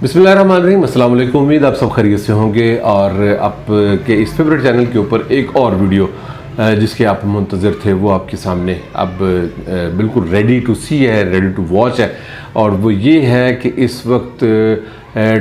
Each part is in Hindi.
बिस्मिल्लाहिर्रहमानिर्रहीम, अस्सलाम वालेकुम। उम्मीद आप सब खैरियत से होंगे और आपके इस फेवरेट चैनल के ऊपर एक और वीडियो जिसके आप मुंतज़र थे वो आपके सामने अब बिल्कुल रेडी टू सी है, रेडी टू वॉच है। और वो ये है कि इस वक्त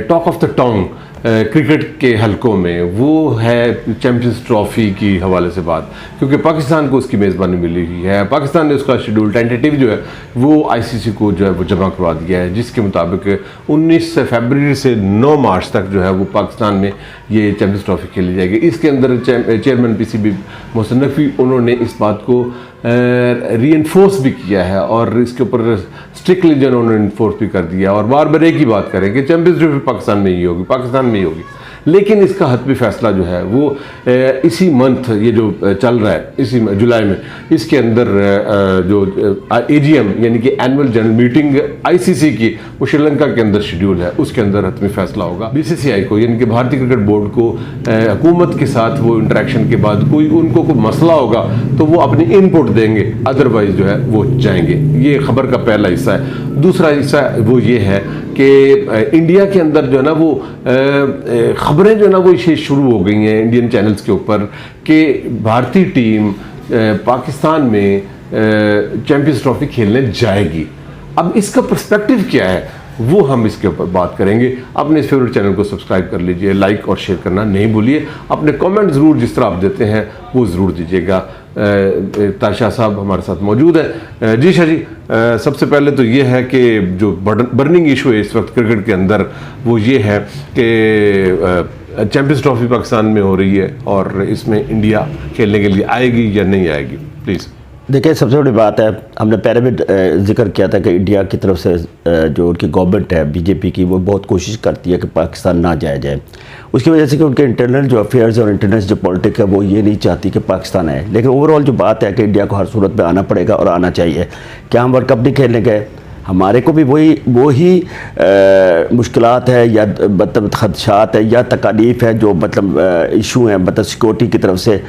talk of the town cricket के हलकों में वो है चैम्पियंस ट्रॉफ़ी की हवाले से बात, क्योंकि पाकिस्तान को उसकी मेज़बानी मिली हुई है। पाकिस्तान ने उसका शेड्यूल टेंटेटिव जो है वो आईसीसी को जो है वो जमा करवा दिया है, जिसके मुताबिक 19 फरवरी से 9 मार्च तक जो है वो पाकिस्तान में ये चैम्पियंस ट्रॉफ़ी खेली जाएगी। इसके अंदर चेयरमैन पीसीबी मोहसिन नकवी उन्होंने इस बात को रीइंफोर्स भी किया है और इसके ऊपर स्ट्रिक्टली जो उन्होंने इन्फोर्स भी कर दिया और बार बार एक ही बात करें कि चैम्पियंस ट्रॉफी पाकिस्तान में ही होगी, पाकिस्तान में ही होगी। लेकिन इसका हतमी फैसला जो है वो इसी मंथ ये जो चल रहा है इसी जुलाई में, इसके अंदर जो एजीएम यानी कि एनुअल जनरल मीटिंग आईसीसी की वो श्रीलंका के अंदर शेड्यूल है, उसके अंदर हतमी फैसला होगा। बीसीसीआई को यानी कि भारतीय क्रिकेट बोर्ड को हुकूमत के साथ वो इंटरेक्शन के बाद उनको कोई मसला होगा तो वो अपनी इनपुट देंगे, अदरवाइज जो है वो जाएंगे। ये खबर का पहला हिस्सा है। दूसरा हिस्सा वो ये है कि इंडिया के अंदर जो है ना वो खबरें जो है ना वो शुरू हो गई हैं इंडियन चैनल्स के ऊपर कि भारतीय टीम पाकिस्तान में चैम्पियंस ट्रॉफी खेलने जाएगी। अब इसका पर्सपेक्टिव क्या है वो हम इसके ऊपर बात करेंगे। अपने इस फेवरेट चैनल को सब्सक्राइब कर लीजिए, लाइक और शेयर करना नहीं भूलिए। अपने कमेंट ज़रूर जिस तरह आप देते हैं वो ज़रूर दीजिएगा। ताशा साहब हमारे साथ मौजूद है। जी शाह जी, सबसे पहले तो ये है कि जो बर्निंग इशू है इस वक्त क्रिकेट के अंदर वो ये है कि चैम्पियंस ट्रॉफी पाकिस्तान में हो रही है और इसमें इंडिया खेलने के लिए आएगी या नहीं आएगी। प्लीज़ देखिए, सबसे बड़ी बात है, हमने पहले भी जिक्र किया था कि इंडिया की तरफ से जो उनकी गवर्नमेंट है बीजेपी की, वो बहुत कोशिश करती है कि पाकिस्तान ना जाया जाए। उसकी वजह से कि उनके इंटरनल जो अफेयर्स और इंटरनेशनल जो पॉलिटिक्स है वो ये नहीं चाहती कि पाकिस्तान आए। लेकिन ओवरऑल जो बात है कि इंडिया को हर सूरत में आना पड़ेगा और आना चाहिए। क्या हम वर्ल्ड कप नहीं खेलने गए? हमारे को भी वही मुश्किलात है या मतलब खदशात है या तकालीफ है जो मतलब इशू हैं मतलब सिक्योरिटी की तरफ से,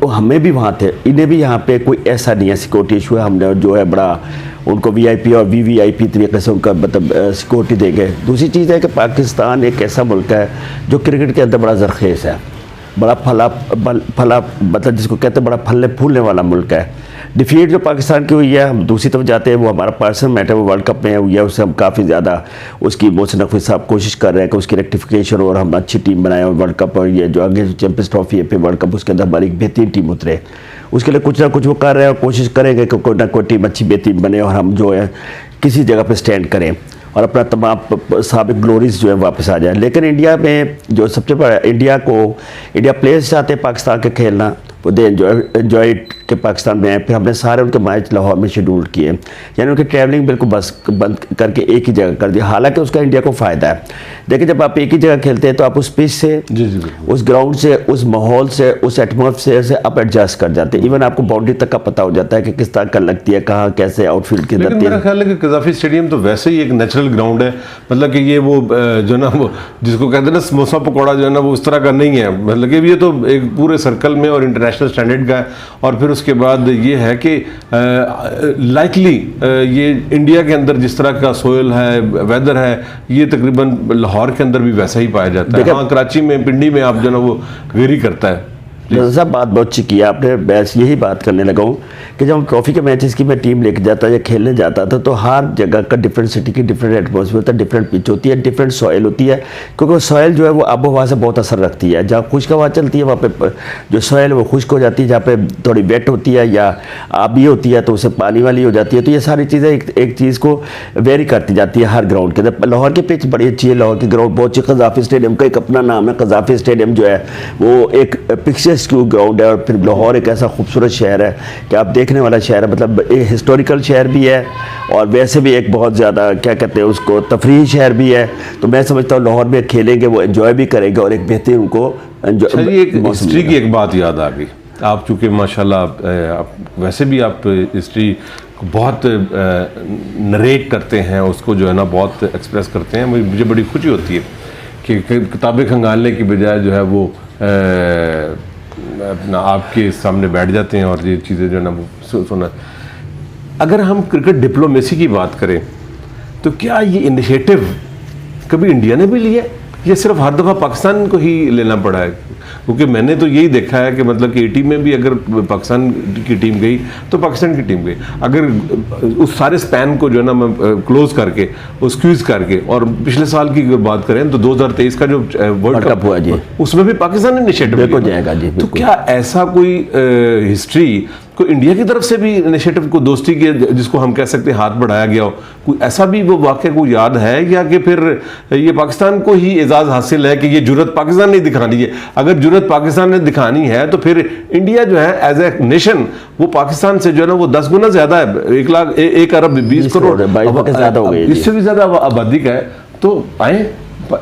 हमें भी वहाँ थे, इन्हें भी यहाँ पे कोई ऐसा नहीं है सिक्योरिटी इशू है। हमने जो है बड़ा उनको वीआईपी और वीवीआईपी तरीके से उनका मतलब सिक्योरिटी देंगे। दूसरी चीज़ है कि पाकिस्तान एक ऐसा मुल्क है जो क्रिकेट के अंदर बड़ा ज़रखेज़ है, बड़ा फला मतलब जिसको कहते हैं बड़ा फलने फूलने वाला मुल्क है। डिफीट जो पाकिस्तान की हुई है, हम दूसरी तरफ जाते हैं, वो हमारा पर्सनल मैटर वो वर्ल्ड कप में हुई है, उससे हम काफ़ी ज़्यादा उसकी मोहसिन नकवी साहब कोशिश कर रहे हैं कि उसकी रेक्टिफिकेशन और हम अच्छी टीम बनाएं और वर्ल्ड कप और ये जो आगे चैम्पियंस ट्रॉफी है फिर वर्ल्ड कप उसके अंदर हमारी एक बेहतरीन टीम उतरे। उसके लिए कुछ ना कुछ वो कर रहे हैं और कोशिश करेंगे कि कोई ना कोई टीम अच्छी बेहतरीन बने और हम जो है किसी जगह पर स्टैंड करें और अपना तमाम साबिक ग्लोरीज जो है वापस आ जाए। लेकिन इंडिया में जो सबसे बड़ा इंडिया प्लेयर्स चाहते हैं पाकिस्तान के खेलना, वो दे एंजॉय के पाकिस्तान में आए। फिर हमने सारे उनके मैच लाहौर में शेड्यूल किए, यानी उनकी ट्रैवलिंग बिल्कुल बस बंद करके एक ही जगह कर दिया। हालांकि उसका इंडिया को फ़ायदा है। देखिए, जब आप एक ही जगह खेलते हैं तो आप उस पिच से, उस ग्राउंड से, उस माहौल से, उस एटमॉस्फेयर से आप एडजस्ट कर जाते हैं। इवन आपको बाउंड्री तक का पता हो जाता है कि किस तरह का लगती है, कहाँ कैसे आउटफील्ड के अंदर। मेरा ख्याल है कि कज़ाफ़ी स्टेडियम तो वैसे ही एक नेचुरल ग्राउंड है, मतलब कि ये वो जो ना वो जिसको कहते हैं ना समोसा पकौड़ा जो है ना वो उस तरह का नहीं है। मतलब कि ये तो एक पूरे सर्कल में और इंटरनेशनल स्टैंडर्ड का है। और फिर उसके बाद ये है कि लाइकली ये इंडिया के अंदर जिस तरह का सोयल है, वेदर है, ये तकरीबन लाहौर के अंदर भी वैसा ही पाया जाता है। हाँ, कराची में, पिंडी में आप जो ना वो वेरी करता है। सब बात बहुत अच्छी की आपने। बस यही बात करने लगा हूँ कि जब हम ट्रॉफी के मैचेस की मैं टीम लेके जाता या खेलने जाता था तो हर जगह का डिफरेंट सिटी की डिफरेंट एटमॉस्फेयर होता है, डिफरेंट पिच होती है, डिफरेंट सॉइल होती है। क्योंकि सॉइल जो है वो आबो हवा से बहुत असर रखती है। जहाँ खुश्क हवा चलती है वहाँ पे जो सॉइल वो खुश्क हो जाती है, जहाँ पे थोड़ी वेट होती है या आबी होती है तो उसे पानी वाली हो जाती है। तो ये सारी चीज़ें एक चीज़ को वेरी करती जाती है हर ग्राउंड के अंदर। लाहौर की पिच बड़ी अच्छी है, लाहौर की ग्राउंड बहुत अच्छी। कज़ाफ़ी स्टेडियम का एक अपना नाम है, कज़ाफ़ी स्टेडियम जो है वो एक पिक्चर्स ग्राउंड है। और फिर लाहौर एक ऐसा खूबसूरत शहर है कि आप देखने वाला शहर है, मतलब एक हिस्टोरिकल शहर भी है और वैसे भी एक बहुत ज़्यादा क्या कहते हैं उसको तफरीही शहर भी है। तो मैं समझता हूँ लाहौर में खेलेंगे वो एंजॉय भी करेंगे और एक बेहतरीन उनको एक हिस्ट्री की एक बात याद आ गई। आप चूँकि माशाल्लाह वैसे भी आप हिस्ट्री को बहुत नरेट करते हैं, उसको जो है ना बहुत एक्सप्रेस करते हैं। मुझे बड़ी खुशी होती है कि किताबें खंगालने की बजाय जो है वो अपना आपके सामने बैठ जाते हैं और ये चीज़ें जो है ना वो सुना। अगर हम क्रिकेट डिप्लोमेसी की बात करें तो क्या ये इनिशिएटिव कभी इंडिया ने भी लिया है या सिर्फ हर दफ़ा पाकिस्तान को ही लेना पड़ा है? क्योंकि मैंने तो यही देखा है कि मतलब कि 80 में भी अगर पाकिस्तान की टीम गई तो पाकिस्तान की टीम गई। अगर उस सारे स्पैन को जो है ना मैं क्लोज करके और स्क्वीज करके, और पिछले साल की अगर बात करें तो 2023 का जो वर्ल्ड कप हुआ जी, उसमें भी पाकिस्तान ने इनिशिएटिव जाएगा जी। तो क्या ऐसा कोई हिस्ट्री को इंडिया की तरफ से भी इनिशिएटिव को दोस्ती के जिसको हम कह सकते हैं हाथ बढ़ाया गया हो, कोई ऐसा भी वो वाक़या को याद है, या कि फिर ये पाकिस्तान को ही एजाज़ हासिल है कि ये जुर्रत पाकिस्तान ने दिखानी है? अगर जुर्रत पाकिस्तान ने दिखानी है तो फिर इंडिया जो है एज ए नेशन वो पाकिस्तान से जो है ना वो 10 गुना ज़्यादा है, 1 अरब 20 करोड़ इससे भी ज़्यादा आबादी का है। तो आए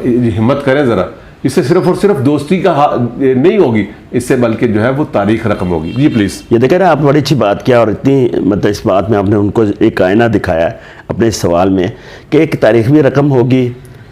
हिम्मत करें ज़रा, इससे सिर्फ और सिर्फ दोस्ती का नहीं होगी, इससे बल्कि जो है वो तारीख रकम होगी। जी प्लीज़। ये देखें ना, आप बड़ी अच्छी बात किया, और इतनी मतलब इस बात में आपने उनको एक आईना दिखाया अपने इस सवाल में कि एक तारीख भी रकम होगी,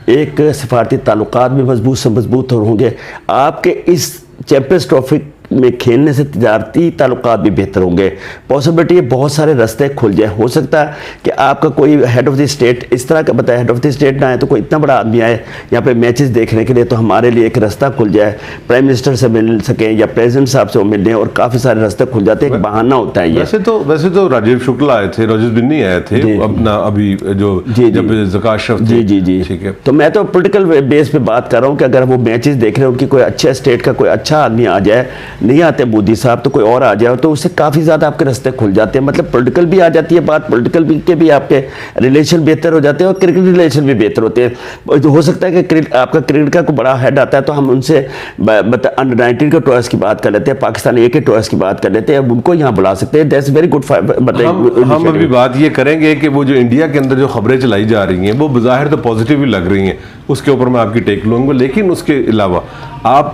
एक सफारती ताल्लुकात भी मजबूत से मजबूत होंगे। आपके इस चैंपियंस ट्रॉफी में खेलने से तिजारती ताल्लुकात भी बेहतर होंगे। पॉसिबिलिटी है बहुत सारे रास्ते खुल जाए। हो सकता है कि आपका कोई हेड ऑफ द स्टेट इस तरह का बताए, हेड ऑफ द स्टेट ना आए तो कोई इतना बड़ा आदमी आए यहाँ पे मैचेस देखने के लिए, तो हमारे लिए एक रास्ता खुल जाए, प्राइम मिनिस्टर से मिल सकें या प्रेसिडेंट साहब से मिल लें, और काफ़ी सारे रास्ते खुल जाते हैं। एक बहाना होता है ये। वैसे तो राजीव शुक्ला आए थे, रोजिस बिन्नी आए थे अपना अभी जो जब ज़का अशरफ थे। जी ठीक है। तो मैं तो पॉलिटिकल बेस पे बात कर रहा हूँ कि अगर वो मैचेस देख रहे हो कि कोई अच्छे स्टेट का कोई अच्छा आदमी आ जाए, नहीं आते मोदी साहब तो कोई और आ जाए, तो उससे काफ़ी ज़्यादा आपके रास्ते खुल जाते हैं। मतलब पॉलिटिकल भी आ जाती है बात, पॉलिटिकल के भी आपके रिलेशन बेहतर हो जाते हैं और क्रिकेट रिलेशन भी बेहतर होते हैं। तो हो सकता है कि आपका क्रिकेट का कोई बड़ा हेड आता है तो हम उनसे अंडर 19 के टॉयर्स की बात कर लेते हैं, पाकिस्तान ए के टॉयर्स की बात कर लेते हैं, उनको यहाँ बुला सकते हैं। That's very good. हम अभी बात ये करेंगे कि वो जो इंडिया के अंदर जो खबरें चलाई जा रही हैं वो बाहर तो पॉजिटिव ही लग रही हैं, उसके ऊपर मैं आपकी टेक लूँगा। लेकिन उसके अलावा आप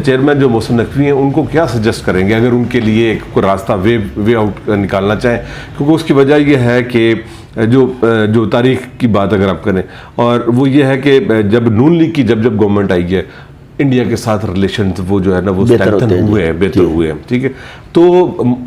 चेयरमैन जो मोहसिन नकवी हैं उनको क्या सजेस्ट करेंगे अगर उनके लिए एक कोई रास्ता वे आउट निकालना चाहें? क्योंकि उसकी वजह यह है कि जो तारीख की बात अगर आप करें, और वो ये है कि जब नून लीग की जब गवर्नमेंट आई है, इंडिया के साथ रिलेशन वो जो है ना वो स्ट्रेंथन हुए हैं, बेहतर हुए हैं। ठीक है। तो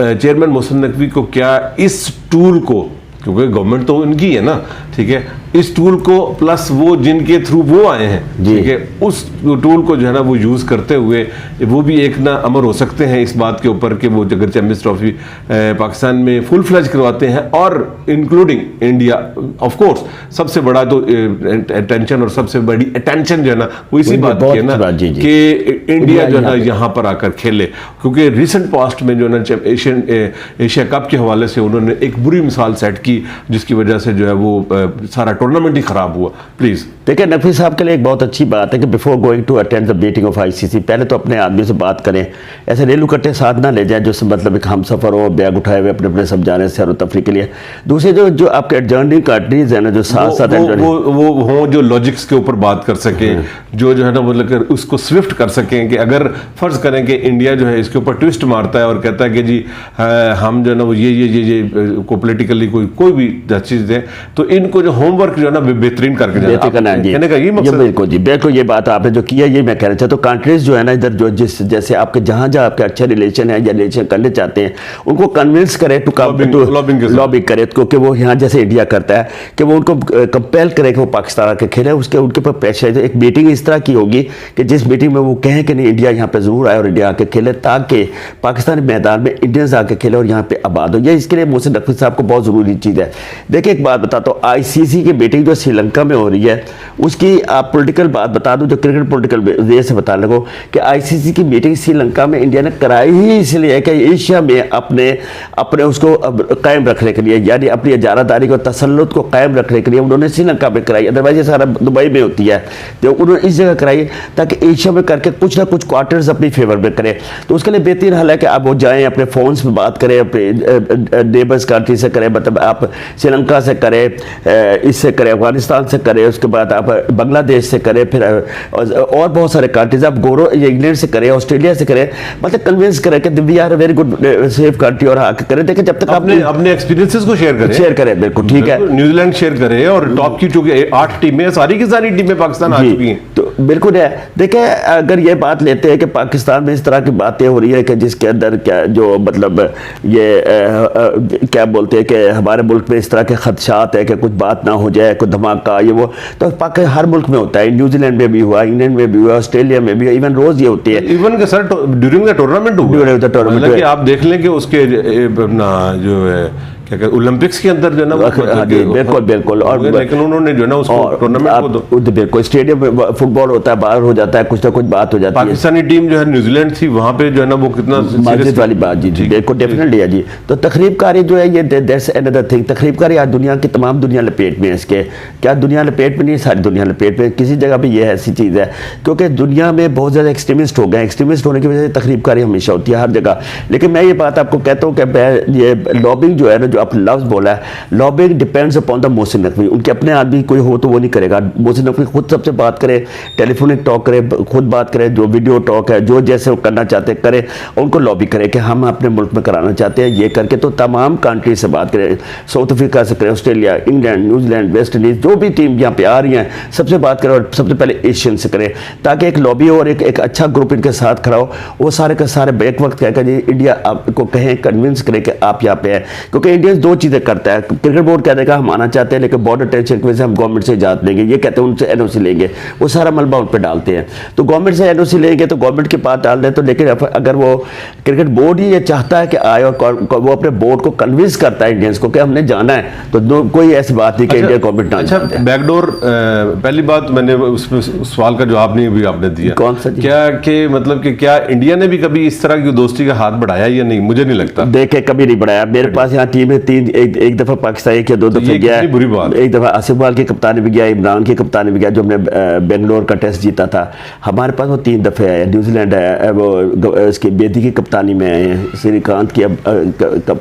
चेयरमैन मोहसिन नकवी को क्या इस टूल को, क्योंकि गवर्नमेंट तो उनकी है ना, ठीक है, इस टूल को प्लस वो जिनके थ्रू वो आए हैं, ठीक है, उस टूल को जो है ना वो यूज़ करते हुए वो भी एक ना अमर हो सकते हैं इस बात के ऊपर कि वो अगर चैंपियंस ट्रॉफी पाकिस्तान में फुल फ्लैज करवाते हैं, और इंक्लूडिंग इंडिया ऑफ कोर्स सबसे बड़ा तो टेंशन और सबसे बड़ी अटेंशन जो है ना वो इसी बात की है ना कि इंडिया जो है ना यहाँ पर आकर खेले। क्योंकि रिसेंट पास्ट में जो है ना एशिया कप के हवाले से उन्होंने एक बुरी मिसाल सेट की, जिसकी वजह से जो है वो सारा टूर्नामेंट ही खराब हुआ। प्लीज देखिए, नकवी साहब के लिए एक बहुत अच्छी बात है कि before going to attend the meeting of ICC पहले तो अपने आदमी से बात करें। ऐसे रेलू कट्टे साथ ना ले जाए जो मतलब एक हम सफ़र हो, बैग उठाए हुए अपने सब जाने सैर तफरी के लिए। दूसरे जो आपके एडजर्निंग कंट्रीज है ना, जो साथ साथ वो हो जो लॉजिक्स के ऊपर बात कर सकें, जो है ना मतलब उसको स्विफ्ट कर सकें कि अगर फर्ज करें कि इंडिया जो है इसके ऊपर ट्विस्ट मारता है और कहता है कि जी हम जो है ना वो ये को पोलिटिकली कोई भी चीज़ है, तो इनको जो होमवर्क जो है ना बेहतरीन करके कहने का ये मकसद। बिल्कुल जी, बिल्कुल ये बात आपने जो किया ये मैं कहना चाहता हूँ। कंट्रीज जो है ना इधर जो जैसे आपके जहाँ आपके अच्छे रिलेशन है या रिलेशन करने चाहते हैं, उनको कन्विंस करें टू लॉबिंग करे, क्योंकि वो यहाँ जैसे इंडिया करता है कि वो उनको कंपेल करे कि वो पाकिस्तान आके खेले, उसके उनके ऊपर प्रेशर। एक मीटिंग इस तरह की होगी कि जिस मीटिंग में वो कहें कि नहीं इंडिया यहाँ पे जरूर आए और इंडिया आके खेले, ताकि पाकिस्तानी मैदान में इंडियंस आके खेले और यहाँ पे आबाद हो। ये इसके लिए मोहसिन नकवी साहब को बहुत ज़रूरी चीज़ है। देखिए एक बात बताता हूँ, आईसीसी की मीटिंग जो श्रीलंका में हो रही है उसकी आप पॉलिटिकल बात बता दूं, जो क्रिकेट पॉलिटिकल वे से बता लगो कि आईसीसी की मीटिंग श्रीलंका में इंडिया ने कराई ही इसलिए कि एशिया में अपने उसको कायम रखने के लिए, यानी अपनी इजारादारी को तसल्लुत को कायम रखने के लिए उन्होंने श्रीलंका में कराई। अदरवाइज ये सारा दुबई में होती है, तो उन्होंने इस जगह कराई ताकि एशिया में करके कुछ ना कुछ क्वार्टर्स अपनी फेवर में करें। तो उसके लिए बेहतरीन हल है कि आप वो जाएँ, अपने फ़ोन्स में बात करें, अपने नेबर्स कंट्री से करें, मतलब आप श्रीलंका से करें, इससे करें, अफगानिस्तान से करें, उसके बाद आप बांग्लादेश से करें, फिर और बहुत सारे कंट्रीज आप इंग्लैंड से करें, ऑस्ट्रेलिया से करें, मतलब कन्विंस करें कि we are very good safe country और आके करें। देखिए जब तक अपने एक्सपीरियंसेस को शेयर करें बिल्कुल ठीक है। न्यूजीलैंड शेयर करें और टॉप की चूंकि 8 टीमें सारी की सारी टीमें पाकिस्तान आ चुकी हैं, तो बिल्कुल है। देखिए, अगर ये बात लेते हैं कि पाकिस्तान में इस तरह की बातें हो रही है कि जिसके अंदर क्या जो मतलब ये क्या बोलते हैं कि हमारे मुल्क में इस तरह के खदशात है कि कुछ बात ना हो जाए, कोई धमाका ये वो, तो पाकिस्तान हर मुल्क में होता है। न्यूजीलैंड में भी हुआ, इंग्लैंड में भी हुआ, ऑस्ट्रेलिया में भी, इवन रोज ये होती है। इवन के sir during the tournament tournament कि आप देख लें कि उसके अपना जो है क्या कहते ओलंपिक्स के अंदर जो है ना बिल्कुल बिल्कुल, और लेकिन उन्होंने जो है ना उसको टूर्नामेंट को बिल्कुल स्टेडियम में फुटबॉल होता है, बाहर हो जाता है, कुछ ना कुछ बात हो जाती है। पाकिस्तानी टीम जो है न्यूजीलैंड थी वहां पे जो है ना वो कितना मस्जिद वाली बात जी बिल्कुल डेफिनेटली है जी। तो तकरीबकारी जो है ये दैट्स अनदर थिंग। तकरीबकारी आज दुनिया की तमाम दुनिया लपेट में है इसके। क्या दुनिया लपेट में नहीं, सारी दुनिया लपेट में, किसी जगह पे ये ऐसी चीज़ है क्योंकि दुनिया में बहुत ज़्यादा एक्सट्रीमिस्ट हो गए। एक्सट्रीमिस्ट होने की वजह से तकरीबकारी हमेशा होती है हर जगह। लेकिन मैं ये बात आपको कहता हूँ कि ये लॉबिंग जो है ना, जो आप लफ्ज़ बोला, lobbying depends upon the Mohsin Naqvi. उनके अपने आदमी कोई हो तो वो नहीं करेगा। मोहसिन नकवी खुद सबसे बात करे, टेलीफोनिक टॉक करे, खुद बात करे, जो वीडियो टॉक है, जो जैसे वो करना चाहते हैं करे, उनको लॉबी करे कि हम अपने मुल्क में कराना चाहते हैं ये करके। तो तमाम कंट्री से बात करें, साउथ अफ्रीका से करें, Australia, England, New Zealand, West Indies, जो भी टीम यहाँ पे आ रही हैं सबसे बात करें, और सबसे पहले एशियन से करें, ताकि एक लॉबी हो और एक अच्छा ग्रुप इनके साथ खड़ा हो। वो सारे के सारे एक वक्त कहकर जी इंडिया आपको कहें, कन्विंस करें कि आप यहाँ पे हैं। क्योंकि इंडियंस दो चीज़ें करता है। क्रिकेट बोर्ड कह देगा हम आना चाहते हैं लेकिन बॉर्डर टेंशन की वजह से हम गवर्नमेंट से इजाज़त लेंगे, ये कहते हैं उनसे एनओसी लेंगे, वो सारा मलबा उन पर डालते हैं। तो गवर्नमेंट से एनओसी लेंगे तो गवर्नमेंट के पास डाल दें। तो लेकिन अगर वो क्रिकेट बोर्ड ही ये चाहता है कि आए और वो अपने बोर्ड को कन्विंस करता है इंडियंस को कि हमने जाना है, तो कोई ऐसी बात नहीं कि इंडियन गवर्नमेंट ना। अच्छा, बैकडोर पहली बात मैंने उसमें सवाल का जवाब नहीं भी आपने दिया। कौन सा क्या कि मतलब कि क्या इंडिया ने भी कभी इस तरह की दोस्ती का हाथ बढ़ाया या नहीं? मुझे नहीं लगता। देखे कभी नहीं बढ़ाया। मेरे पास यहाँ टीम है तीन, एक दफा पाकिस्तान एक या दो दफे गया, बुरी बात। एक दफा आसिफ वाल की कप्तानी भी गया, इमरान की कप्तानी भी गया, जो हमने बेंगलोर का टेस्ट जीता था। हमारे पास वो 3 दफे है। न्यूजीलैंड है, वो इसकी बेदी की कप्तानी में है, श्रीकांत की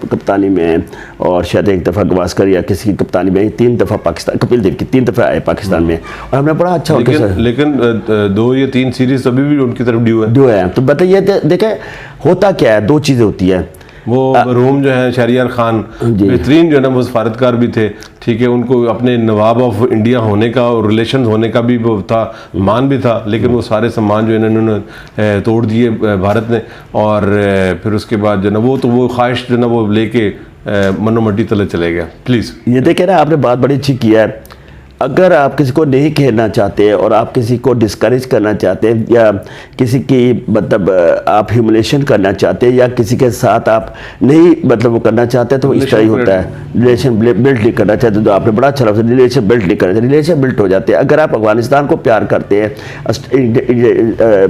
कप्तानी में है, और शायद एक दफा गवास्कर या किसी की कप्तानी में। 3 दफा पाकिस्तान, कपिल देव की 3 दफा आए पाकिस्तान में, और हमने बड़ा अच्छा लेकिन 2 या 3 सीरीज अभी भी उनकी तरफ ड्यू है। तो बताइए, देखें होता क्या है, 2 चीज़ें होती है। वो रूम जो है शहरियार खान बेहतरीन जो है ना वो सफारतकार भी थे, ठीक है, उनको अपने नवाब ऑफ इंडिया होने का और रिलेशन होने का भी वो था, मान भी था, लेकिन वो सारे सम्मान जो है इन्होंने तोड़ दिए भारत ने। और फिर उसके बाद जो है ना वो ख्वाहिश जो है ना वो लेके मनो मट्टी तले चले गया। प्लीज़ ये देखे ना, आपने बात बड़ी अच्छी किया है। अगर आप किसी को नहीं खेलना चाहते और आप किसी को डिस्करेज करना चाहते हैं, या किसी की मतलब आप ह्यूमिलेशन करना चाहते हैं, या किसी के साथ आप नहीं मतलब वो करना चाहते, तो इस तरह ही होता है। रिलेशन बिल्ड नहीं करना चाहते, तो आपने बड़ा अच्छा लफ्ज़ रिलेशन बिल्ड नहीं करना चाहते, रिलेशन बिल्ड हो जाते हैं। अगर आप अफगानिस्तान को प्यार करते हैं,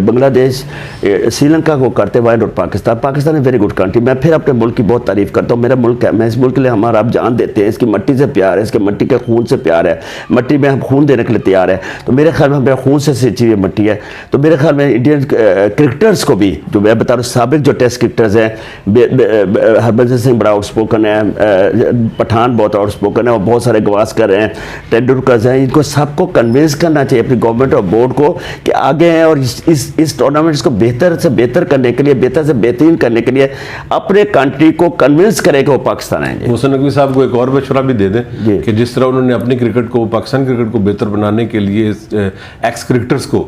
बांग्लादेश, श्रीलंका को करते हैं, why not Pakistan? Pakistan is very good country. मैं फिर अपने मुल्क की बहुत तारीफ़ करता हूँ। मेरा मुल्क है, मैं इस मुल्क के लिए हमारा आप जान देते हैं, इसकी मिट्टी से प्यार है, इसके मिट्टी के खून से प्यार है, मिट्टी में हम खून देने के लिए तैयार है। तो मेरे ख्याल में हमारे खून से सींची हुई मिट्टी है। तो मेरे ख्याल में इंडियन क्रिकेटर्स को भी, जो मैं बता रहा हूँ साबिक जो टेस्ट क्रिकेटर्स हैं, हरभजन सिंह बड़ा आउटस्पोकन है, पठान बहुत आउटस्पोकन है, और बहुत सारे गवास्कर हैं, तेंदुलकर हैं, इनको सबको कन्विंस करना चाहिए अपनी गवर्नमेंट और बोर्ड को कि आगे हैं, और इस टूर्नामेंट्स को बेहतर से बेहतर करने के लिए, बेहतर से बेहतरीन करने के लिए अपने कंट्री को कन्विंस करें कि वो पाकिस्तान आएंगे। मोहसिन नकवी साहब को एक और मशवरा भी दे दें कि जिस तरह उन्होंने अपनी क्रिकेट को, पाकिस्तान क्रिकेट को बेहतर बनाने के लिए एक्स क्रिकेटर्स को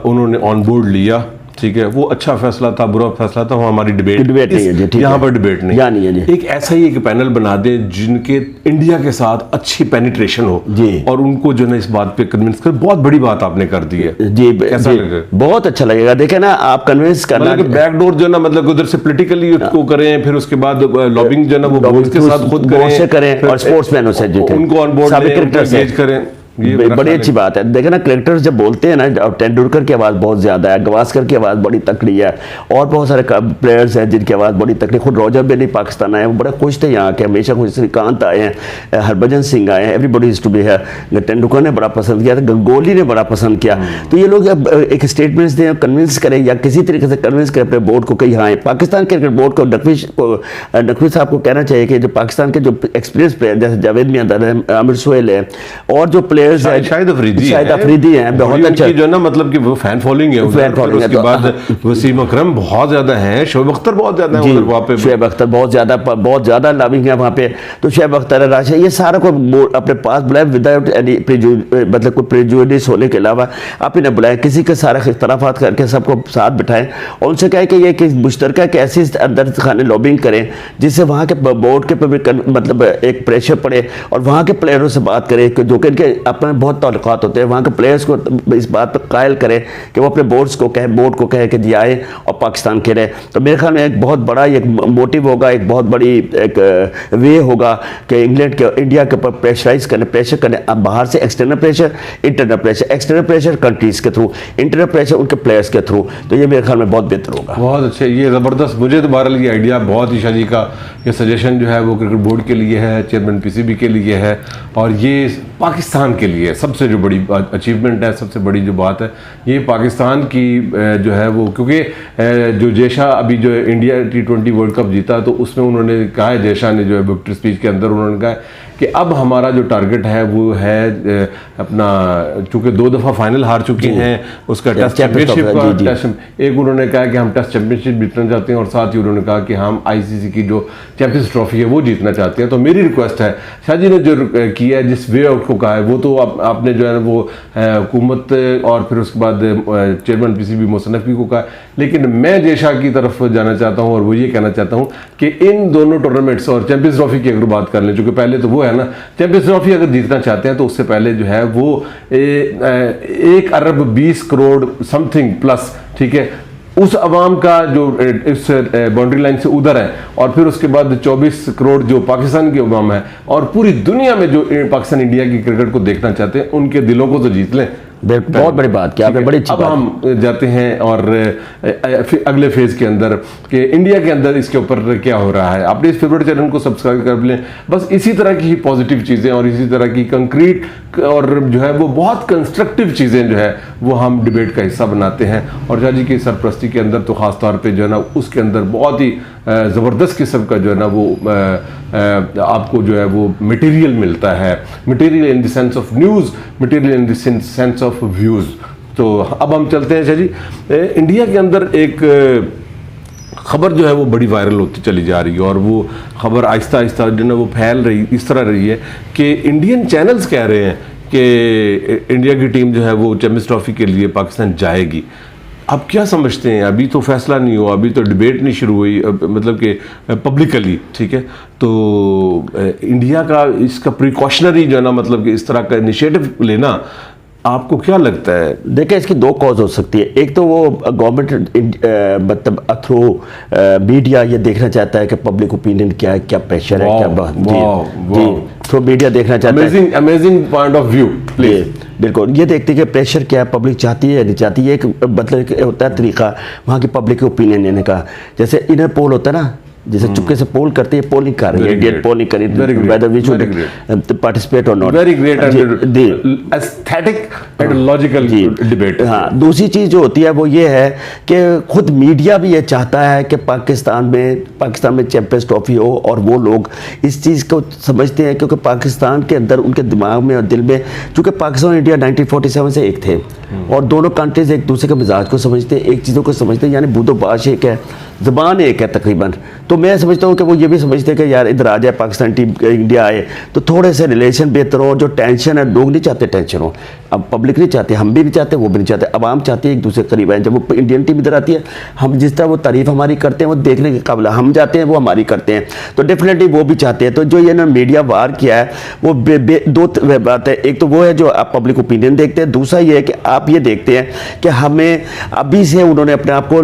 उन्होंने ऑन बोर्ड लिया, ठीक है, वो अच्छा फैसला था, बुरा फैसला था, वो हमारी डिबेट नहीं है जी, यहाँ पर डिबेट नहीं है जी। एक ऐसा ही एक पैनल बना दे जिनके इंडिया के साथ अच्छी पेनिट्रेशन हो जी, और उनको जो है इस बात पे कन्विंस कर। बहुत बड़ी बात आपने कर दी है जी, कैसा लगेगा? बहुत अच्छा लगेगा। देखे ना, आप कन्विंस करना, बैकडोर जो है ना, मतलब उधर से पॉलिटिकली उसको करें, फिर उसके बाद लॉबिंग जो है ना वो बोर्ड के साथ खुद करें, और स्पोर्ट्समैनों से उनको ऑन बोर्ड करें। ये बड़ी अच्छी बात है। देखे ना, क्रिकेटर्स जब बोलते हैं ना, तेंदुलकर की आवाज़ बहुत ज़्यादा है, गवास्कर की आवाज़ बड़ी तकड़ी है, और बहुत सारे प्लेयर्स हैं जिनकी आवाज़ बड़ी तकड़ी। खुद रॉजर बेली पाकिस्तान आए, वो बड़े खुश थे यहाँ के, हमेशा खुश। श्रीकांत आए हैं, हरभजन सिंह आए हैं, एवरीबॉडी इज टू बी है। तेंदुलकर ने बड़ा पसंद किया था, गंगोली ने बड़ा पसंद किया। तो ये लोग एक स्टेटमेंट्स दें, कन्विंस करें, या किसी तरीके से कन्विंस करें अपने बोर्ड को कि हाँ, पाकिस्तान क्रिकेट बोर्ड को, नकवी साहब को कहना चाहिए कि जो पाकिस्तान के जो एक्सपीरियंस प्लेयर जैसे जावेद मियां, आमिर सोहेल है, और जो प्लेयर प्लेयर्स हैं, शाहिद अफरीदी हैं, बहुत अच्छा जो ना मतलब कि वो फैन फॉलोइंग है उधर, फिर उसके बाद वसीम अकरम बहुत ज्यादा है, शोएब अख्तर बहुत ज्यादा है उधर, वहाँ पे शोएब अख्तर बहुत ज्यादा लविंग है वहाँ पे। तो शोएब अख्तर, राशिद, ये सारा को अपने पास बुलाए विदाउट एनी मतलब कोई प्रेजुडिस होने के अलावा आप इन्हें बुलाएं, किसी के सारा इख्तलाफात करके सबको साथ बिठाएं और उनसे कहें कि ये मुश्तरका कैसे अंदर खाने लॉबिंग करें जिससे वहाँ के बोर्ड के मतलब एक प्रेशर पड़े और वहाँ के प्लेयरों से बात करें कि जो कि इनके अपने बहुत ताल्लुकात होते हैं, वहाँ के प्लेयर्स को इस बात पर कायल करें कि वो अपने बोर्ड को कहे कि जी आए और पाकिस्तान खेले। तो मेरे ख्याल में एक बहुत बड़ा एक मोटिव होगा, एक बहुत बड़ी एक वे होगा कि इंग्लैंड के इंडिया के ऊपर प्रेशर करने अब बाहर से external pressure, internal pressure, external pressure countries के थ्रू, इंटरनल प्रेशर उनके प्लेयर्स के थ्रू। तो ये मेरे ख्याल में बहुत बेहतर होगा। बहुत अच्छे, ये ज़बरदस्त, मुझे तो बहरहाल ये आइडिया बहुत ही, शाह जी का ये सजेशन जो है वो क्रिकेट बोर्ड के लिए है, चेयरमैन पीसीबी के लिए है और ये पाकिस्तान के लिए सबसे जो बड़ी अचीवमेंट है, सबसे बड़ी जो बात है ये पाकिस्तान की जो है वो, क्योंकि जो जयशाह अभी जो इंडिया T20 वर्ल्ड कप जीता तो उसमें उन्होंने कहा है, जयशाह ने जो है विक्ट्री स्पीच के अंदर उन्होंने कहा कि अब हमारा जो टारगेट है वो है अपना, चूँकि 2 दफ़ा फाइनल हार चुके हैं उसका टेस्ट चैंपियनशिप का टेस्ट, एक उन्होंने कहा कि हम टेस्ट चैंपियनशिप जीतना चाहते हैं और साथ ही उन्होंने कहा कि हम ICC की जो चैंपियंस ट्रॉफी है वो जीतना चाहते हैं। तो मेरी रिक्वेस्ट है, शाह जी ने जो किया है, जिस वे आउट को कहा है वो तो आपने जो है वो हुकूमत और फिर उसके बाद चेयरमैन पीसीबी मोहसिन नकवी को कहा, लेकिन मैं जयशाह की तरफ जाना चाहता हूँ और वो ये कहना चाहता हूँ कि इन दोनों टूर्नामेंट्स और चैंपियंस ट्रॉफी की अगर बात कर लें, चूँकि पहले तो वो है ना, चैंपियंस ट्रॉफी अगर जीतना चाहते हैं तो उससे पहले जो है वो 1 अरब 20 करोड़ समथिंग प्लस, ठीक है, उस अवाम का जो इस बाउंड्री लाइन से उधर है और फिर उसके बाद 24 करोड़ जो पाकिस्तान की अवाम है और पूरी दुनिया में जो पाकिस्तान इंडिया की क्रिकेट को देखना चाहते हैं उनके दिलों को तो जीत लें। बहुत बड़ी बात क्या आपने, बड़ी अच्छी बात। अब हम जाते हैं और अगले फेज के अंदर कि इंडिया के अंदर इसके ऊपर क्या हो रहा है। आपने इस फेवरेट चैनल को सब्सक्राइब कर लें, बस इसी तरह की ही पॉजिटिव चीज़ें और इसी तरह की कंक्रीट और जो है वो बहुत कंस्ट्रक्टिव चीज़ें जो है वो हम डिबेट का हिस्सा बनाते हैं और शाह जी की सरपरस्ती के अंदर तो ख़ास तौर पर जो है ना उसके अंदर बहुत ही ज़बरदस्त किस्म का जो है ना वो आपको जो है वो मटेरियल मिलता है, material in the sense of news, material in the sense of views. तो अब हम चलते हैं शाह जी, इंडिया के अंदर एक खबर जो है वो बड़ी वायरल होती चली जा रही है और वो खबर आहिस्ता आहिस्ता जो है वो फैल रही इस तरह रही है कि इंडियन चैनल्स कह रहे हैं कि इंडिया की टीम जो है वो चैंपियंस ट्रॉफी के लिए पाकिस्तान जाएगी। आप क्या समझते हैं? अभी तो फैसला नहीं हुआ, अभी तो डिबेट नहीं शुरू हुई, मतलब कि पब्लिकली, ठीक है, तो इंडिया का इसका प्रिकॉशनरी जो है ना, मतलब कि इस तरह का इनिशिएटिव लेना आपको क्या लगता है? देखिए इसकी 2 कॉज हो सकती है। एक तो वो गवर्नमेंट मतलब थ्रू मीडिया ये देखना चाहता है कि पब्लिक ओपिनियन क्या है, क्या प्रेशर है, क्या थ्रू मीडिया देखना चाहता है। Amazing point of view, please. बिल्कुल, ये देखते हैं कि प्रेशर क्या है, पब्लिक चाहती है या नहीं चाहती है। एक मतलब होता है तरीका वहाँ की पब्लिक के ओपिनियन लेने का, जैसे इनर पोल होता है ना, जैसे चुपके से पोल करते हैं, पोलिंग कर रही है, इंडियन पोलिंग करी whether we should participate or not. Very great and aesthetic and logical debate. हाँ, दूसरी चीज़ जो होती है वो ये है कि खुद मीडिया भी ये चाहता है कि पाकिस्तान में चैंपियंस ट्रॉफी हो और वो लोग इस चीज़ को समझते हैं क्योंकि पाकिस्तान के अंदर उनके दिमाग में और दिल में, चूँकि पाकिस्तान और इंडिया 1947 से एक थे और दोनों कंट्रीज एक दूसरे के मिजाज को समझते हैं, एक चीज़ों को समझते हैं, यानी बूदो बाश एक है, ज़बान एक है तकरीबन। तो मैं समझता हूँ कि वो ये भी समझते हैं कि यार इधर आ जाए पाकिस्तान टीम, इंडिया आए तो थोड़े से रिलेशन बेहतर हो। जो टेंशन है, लोग नहीं चाहते टेंशन हो, अब पब्लिक नहीं चाहते, हम भी नहीं चाहते, वो भी नहीं चाहते, अवाम चाहती है एक दूसरे के करीब आए। जब वो इंडियन टीम इधर आती है, हम जिस तरह वो तारीफ हमारी करते हैं वो देखने के काबिल, हम जाते हैं वो हमारी करते हैं, तो डेफिनेटली वो भी चाहते हैं। तो जो ये ना मीडिया वार किया है वो 2 बात है। एक तो वो है जो आप पब्लिक ओपिनियन देखते हैं, दूसरा ये है कि आप ये देखते हैं कि हमें अभी से उन्होंने अपने आप को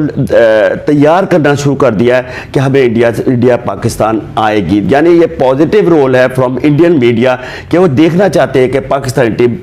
तैयार करना शुरू कर दिया है कि हमें इंडिया पाकिस्तान आएगी। यानी ये पॉजिटिव रोल है फ्रॉम इंडियन मीडिया कि वो देखना चाहते हैं कि Pakistan team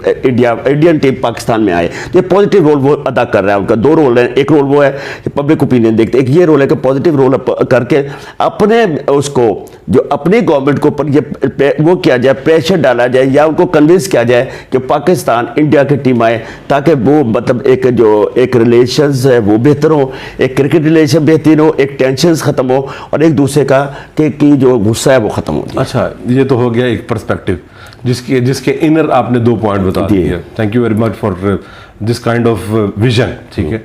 Indian team Pakistan में आए। तो ये पॉजिटिव रोल वो अदा कर रहा है। उनका 2 रोल है, एक रोल वो है कि पब्लिक ओपिनियन देखते, एक ये रोल है कि पॉजिटिव रोल करके अपने उसको जो अपनी गवर्नमेंट को ऊपर ये वो किया जाए, प्रेशर डाला जाए या उनको कन्विंस किया जाए कि पाकिस्तान इंडिया की टीम आए, ताकि वो मतलब एक रिलेशंस है वो बेहतर हो, एक क्रिकेट रिलेशन बेहतर हो, एक टेंशन खत्म हो और एक दूसरे का कि जो गुस्सा है वो खत्म हो जाए। अच्छा, ये तो हो गया एक पर्सपेक्टिव। जिसके जिसके इनर आपने 2 पॉइंट बता दिए। Thank you very much for this kind of vision. ठीक है,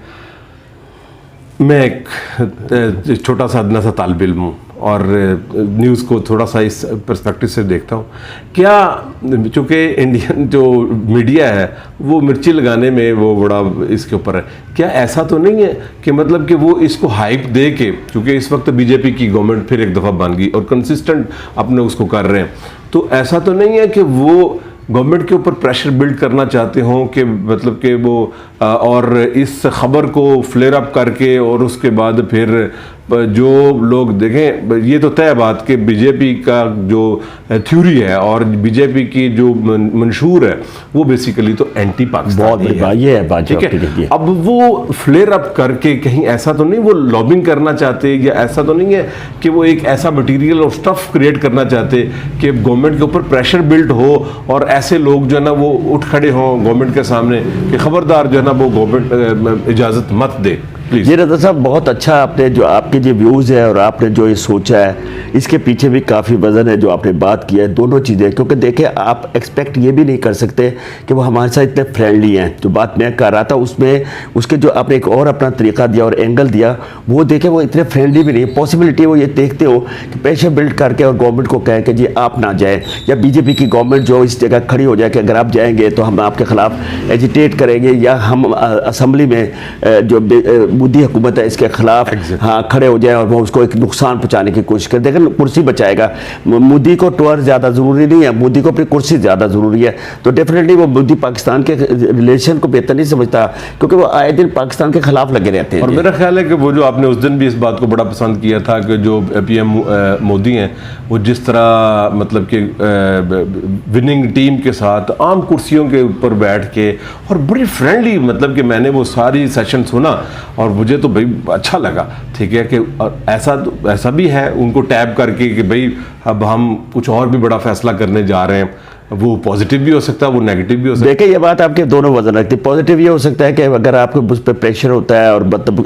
मैं एक छोटा सा अदना सा तालिब इल्म हूँ और न्यूज़ को थोड़ा सा इस पर्सपेक्टिव से देखता हूँ। क्या चूँकि इंडियन जो मीडिया है वो मिर्ची लगाने में वो बड़ा इसके ऊपर है, क्या ऐसा तो नहीं है कि मतलब कि वो इसको हाइप दे के, क्योंकि इस वक्त बीजेपी की गवर्नमेंट फिर एक दफ़ा बन गई और कंसिस्टेंट अपने उसको कर रहे हैं, तो ऐसा तो नहीं है कि वो गवर्नमेंट के ऊपर प्रेशर बिल्ड करना चाहते हों कि मतलब कि वो और इस खबर को फ्लेयर अप करके और उसके बाद फिर जो लोग देखें, ये तो तय बात कि बीजेपी का जो थ्योरी है और बीजेपी की जो मंशूर है वो बेसिकली तो एंटी पाकिस्तान है। ये है बात, ठीक है। अब वो फ्लेयर अप करके कहीं ऐसा तो नहीं वो लॉबिंग करना चाहते, या ऐसा तो नहीं है कि वो एक ऐसा मटेरियल और स्टफ क्रिएट करना चाहते कि गवर्नमेंट के ऊपर प्रेशर बिल्ड हो और ऐसे लोग जो है ना वो उठ खड़े हों गवर्नमेंट के सामने कि खबरदार जो है ना वो गवर्नमेंट इजाज़त मत दे। ये रज़ा साहब बहुत अच्छा, आपने जो आपके जो व्यूज़ है और आपने जो ये सोचा है इसके पीछे भी काफ़ी वजन है जो आपने बात किया है, दोनों चीज़ें। क्योंकि देखिए आप एक्सपेक्ट ये भी नहीं कर सकते कि वो हमारे साथ इतने फ्रेंडली हैं। जो बात मैं कर रहा था उसमें उसके जो आपने एक और अपना तरीका दिया और एंगल दिया, वो देखे वो इतने फ्रेंडली भी नहीं है। पॉसिबिलिटी वो ये देखते हो कि प्रेशर बिल्ड करके और गवर्नमेंट को कहें कि जी आप ना जाए, या बीजेपी की गवर्नमेंट जो इस जगह खड़ी हो जाए कि अगर आप जाएंगे तो हम आपके खिलाफ एजिटेट करेंगे, या हम असम्बली में जो मोदी हुकूमत है इसके खिलाफ हाँ खड़े हो जाए और वो उसको एक नुकसान पहुंचाने की कोशिश करे। देखिए कुर्सी बचाएगा, मोदी को टूर ज़्यादा ज़रूरी नहीं है, मोदी को अपनी कुर्सी ज़्यादा ज़रूरी है। तो डेफिनेटली वो मोदी पाकिस्तान के रिलेशन को बेहतर नहीं समझता, क्योंकि वो आए दिन पाकिस्तान के खिलाफ लगे रहते हैं। और मेरा ख्याल है कि वो जो आपने उस दिन भी इस बात को बड़ा पसंद किया था कि जो PM मोदी हैं वो जिस तरह मतलब कि विनिंग टीम के साथ आम कुर्सियों के ऊपर बैठ के और बड़ी फ्रेंडली, मतलब कि मैंने वो सारी सेशन सुना और मुझे तो भाई अच्छा लगा। ठीक है कि ऐसा भी है उनको टैब करके कि भाई अब हम कुछ और भी बड़ा फैसला करने जा रहे हैं, वो पॉजिटिव भी हो सकता है वो नेगेटिव भी हो सकता है। देखिए ये बात आपके दोनों वजन रखती है। पॉजिटिव ये हो सकता है कि अगर आपको उस पर प्रेशर होता है और मतलब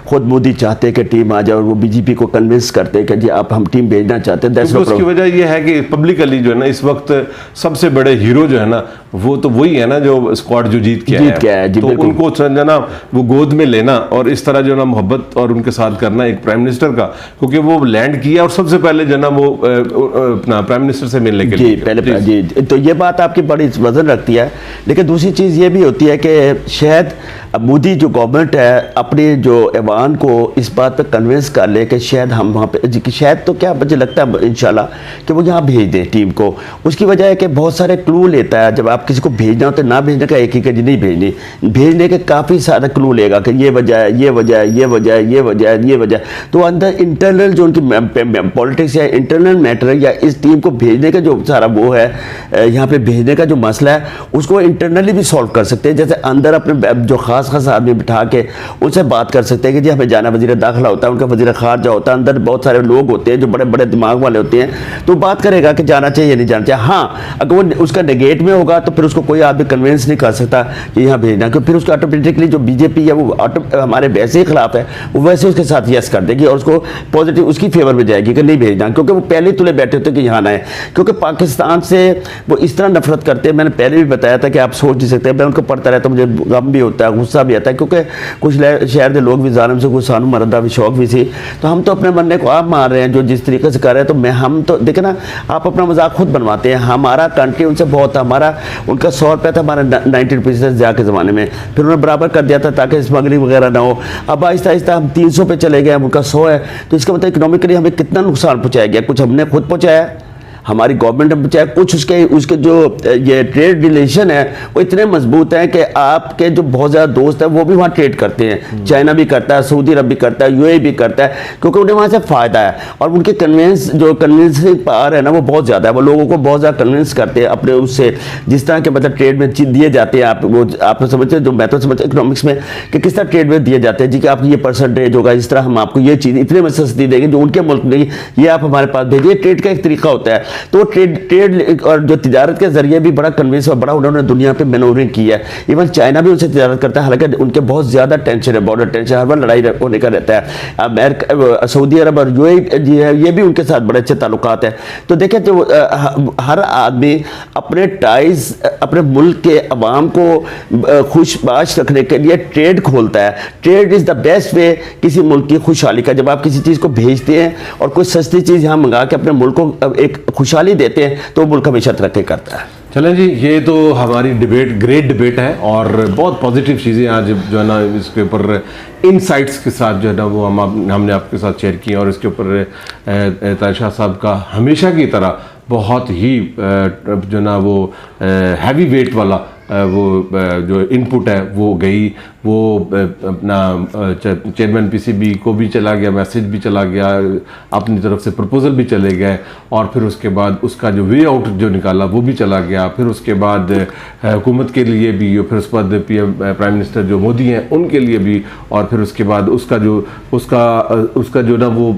खुद मोदी चाहते हैं कि टीम आ जाए और वो बीजेपी को कन्विंस करते हैं कि जी आप हम टीम भेजना चाहते हैं, तो उसकी वजह यह है कि पब्लिकली जो है ना इस वक्त सबसे बड़े हीरो जो है ना वो तो वही है ना जो स्क्वाड जो जीत के आया है। तो उनको ना वो गोद में लेना और इस तरह जो ना मोहब्बत और उनके साथ करना एक प्राइम मिनिस्टर का, क्योंकि वो लैंड किया और सबसे पहले जो ना वो अपना प्राइम मिनिस्टर से मिलने के लिए पहले जी, तो ये बात आपकी बड़ी वजन रखती है। लेकिन दूसरी चीज़ ये भी होती है कि शायद मोदी जो गवर्नमेंट है अपने जो ऐवान को इस बात पे कन्विंस कर ले कि शायद हम वहाँ पे शायद तो क्या मुझे लगता है इंशाल्लाह कि वो यहाँ भेज दें टीम को। उसकी वजह है कि बहुत सारे क्लू लेता है, जब आप किसी को भेजना हो तो ना भेजने का एक ही जी नहीं भेजनी, भेजने के काफ़ी सारा क्लू लेगा कि ये वजह है, ये वजह है, ये वजह है, ये वजह है, ये वजह। तो अंदर इंटरनल जो उनकी पॉलिटिक्स या इंटरनल मैटर है या इस टीम को भेजने का जो सारा वो है यहाँ पे भेजने का जो मसला है उसको इंटरनली भी सॉल्व कर सकते हैं। जैसे अंदर अपने जो खास आदमी बिठा के उनसे बात कर सकते हैं कि जी हमें जाना, वजीर दाखिला होता है उनका, वजीर खारजा होता है, अंदर बहुत सारे लोग होते हैं जो बड़े बड़े दिमाग वाले होते हैं, तो बात करेगा कि जाना चाहिए या नहीं जाना चाहिए। हाँ अगर वो उसका नेगेट में होगा तो फिर उसको कोई आदमी कन्विंस नहीं कर सकता कि यहाँ भेजना, क्योंकि फिर उसको ऑटोमेटिकली जो बीजेपी है वो हमारे वैसे ही खिलाफ है, वो वैसे उसके साथ यस कर देगी और उसको पॉजिटिव उसकी फेवर में जाएगी कि नहीं भेजना, क्योंकि वो पहले तुले बैठे होते कि यहाँ ना है। क्योंकि पाकिस्तान से वो इस तरह नफरत करते हैं, मैंने पहले भी बताया था कि आप सोच नहीं सकते। मैं उनको पढ़ता रहता हूँ, मुझे गम भी होता है, गुस्सा भी आता है, क्योंकि कुछ शहर के लोग भी जालिम से कुछ सानू मरदा भी शौक भी थी। तो हम तो अपने मरने को आप मार रहे हैं जो जिस तरीके से कर रहे हैं, तो हम तो देखे ना आप अपना मजाक खुद बनवाते हैं। हमारा कंट्री उनसे बहुत, हमारा उनका 100 रुपया था, हमारा 90 रुपीज़ जाके ज़माने में, फिर उन्होंने बराबर कर दिया था ताकि स्मगलिंग वगैरह ना हो। अब आहिस्ता आहिस्ता हम 300 पे चले गए, उनका 100 है। तो इसका मतलब इकोनॉमिकली हमें कितना नुकसान पहुँचाया गया, कुछ हमने खुद पहुँचाया, हमारी गवर्नमेंट ने चाहे कुछ उसके जो ये ट्रेड रिलेशन है वो इतने मजबूत हैं कि आपके जो बहुत ज़्यादा दोस्त हैं वो भी वहाँ ट्रेड करते हैं। चाइना भी करता है, सऊदी अरब भी करता है, यूएई भी करता है, क्योंकि उन्हें वहाँ से फ़ायदा है और उनके कन्विंसिंग पावर है ना वो बहुत ज़्यादा है। वो लोगों को बहुत ज़्यादा कन्विंस करते हैं अपने उससे, जिस तरह के मतलब ट्रेड में दिए जाते हैं। आप समझते हैं, जो मैं तो समझता हूँ इकोनॉमिक्स में कि किस तरह ट्रेड में दिए जाते हैं जी कि आपकी ये परसेंटेज होगा, इस तरह हम आपको ये चीज़ इतने में सस्ती देंगे जो उनके मुल्क में, ये आप हमारे पास भेजिए। ट्रेड का एक तरीका होता है। तो ट्रेड और जो तिजारत के जरिए भी बड़ा कन्विंस और बड़ा उन्होंने दुनिया पे मैनूवरिंग की है। इवन चाइना भी उनसे तिजारत करता है, हालांकि उनके बहुत ज़्यादा टेंशन है, बॉर्डर टेंशन, हर बार लड़ाई होने का रहता है। अमेरिका, सऊदी अरब और ये भी उनके साथ बड़े अच्छे ताल्लुकात हैं। तो देखें तो हर आदमी अपने टाइज अपने मुल्क के अवाम को खुशबाश रखने के लिए ट्रेड खोलता है। Trade is the best way किसी मुल्क की खुशहाली का। जब आप किसी चीज़ को भेजते हैं और कोई सस्ती चीज़ यहाँ मंगा के अपने मुल्क को एक खुशहाली देते हैं तो मुल्क हमेशा तरक्की करता है। चलें जी, ये तो हमारी डिबेट ग्रेट डिबेट है और बहुत पॉजिटिव चीज़ें आज जो है ना इसके ऊपर इनसाइट्स के साथ जो है ना वो हमने आपके साथ शेयर की और इसके ऊपर तारिशाह साहब का हमेशा की तरह बहुत ही जो ना वो हैवी वेट वाला वो जो इनपुट है वो गई, वो अपना चेयरमैन पीसीबी को भी चला गया, मैसेज भी चला गया, अपनी तरफ से प्रपोजल भी चले गए और फिर उसके बाद उसका जो वे आउट जो निकाला वो भी चला गया। फिर उसके बाद हुकूमत के लिए भी, फिर उसके बाद प्राइम मिनिस्टर जो मोदी हैं उनके लिए भी, और फिर उसके बाद उसका जो ना वो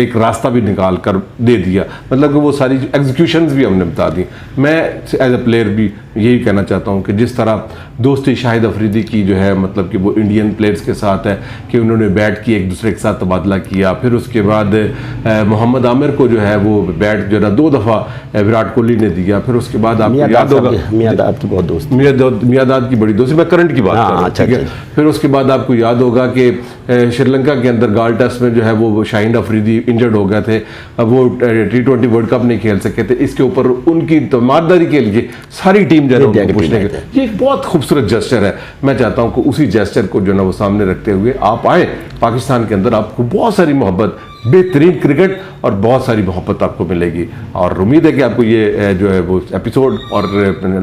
एक रास्ता भी निकाल कर दे दिया। मतलब कि वो सारी एग्जीक्यूशंस भी हमने बता दी। मैं एज ए प्लेयर भी यही कहना चाहता हूँ कि जिस तरह दोस्ती शाहिद अफरीदी की जो है मतलब कि वो इंडियन प्लेयर्स के साथ है कि उन्होंने बैट की एक दूसरे के साथ तबादला किया। फिर उसके बाद मोहम्मद आमिर को जो है वो बैट जो है 2 दफ़ा विराट कोहली ने दिया। फिर उसके बाद आपको याद होगा मियादाद की बहुत दोस्ती, मियादाद की बड़ी दोस्ती, मैं करंट की बात कर रहा हूँ, ठीक है। फिर उसके बाद आपको याद होगा कि श्रीलंका के अंदर गाल टेस्ट में जो है वो शाहिद अफरीदी इंजर्ड हो गए थे, वो T20 वर्ल्ड कप नहीं खेल सके थे। इसके ऊपर उनकी तमाददारी के लिए सारी टीम जो है पूछने के, ये एक बहुत खूबसूरत जेस्चर है। मैं चाहता हूँ कि उसी जेस्चर को जो ना वो सामने रखते हुए आप आए पाकिस्तान के अंदर, आपको बहुत सारी मोहब्बत, बेहतरीन क्रिकेट और बहुत सारी मोहब्बत आपको मिलेगी। और उम्मीद है कि आपको ये जो है वो एपिसोड और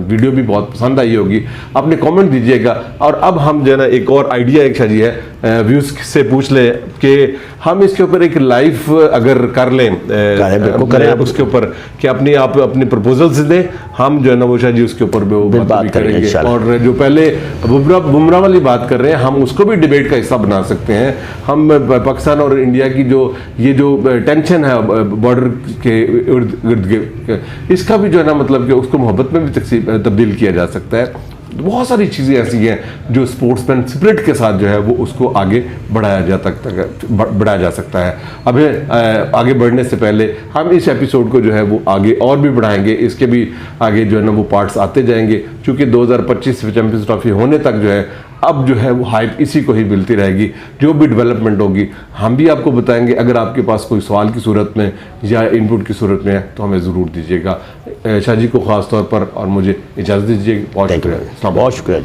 वीडियो भी बहुत पसंद आई होगी। अपने कमेंट दीजिएगा। और अब हम जो है ना एक और आइडिया एक शाजी है व्यूज़ से पूछ लें कि हम इसके ऊपर एक लाइव अगर कर लें करें आप उसके ऊपर कि आप अपने प्रपोजल्स दें, हम जो है ना वो शायद उसके ऊपर बात भी करेंगे। और जो पहले बुमराह वाली बात कर रहे हैं हम उसको भी डिबेट का हिस्सा बना सकते हैं। हम पाकिस्तान और इंडिया की ये जो टेंशन है बॉर्डर के इर्द गिर्द, इसका भी जो है ना मतलब कि उसको मोहब्बत में भी तब्दील किया जा सकता है। बहुत सारी चीज़ें ऐसी हैं जो स्पोर्ट्समैन स्पिरिट के साथ जो है वो उसको आगे बढ़ाया जा सकता है। अब आगे बढ़ने से पहले हम इस एपिसोड को जो है वो आगे और भी बढ़ाएंगे, इसके भी आगे जो है ना वो पार्ट्स आते जाएंगे, क्योंकि 2025 चैंपियंस ट्रॉफी होने तक जो है अब जो है वो हाइप इसी को ही मिलती रहेगी। जो भी डेवलपमेंट होगी हम भी आपको बताएंगे। अगर आपके पास कोई सवाल की सूरत में या इनपुट की सूरत में है तो हमें ज़रूर दीजिएगा। शाह जी को ख़ास तौर पर और मुझे इजाज़त दीजिए। बहुत शुक्रिया। बहुत शुक्रिया जी।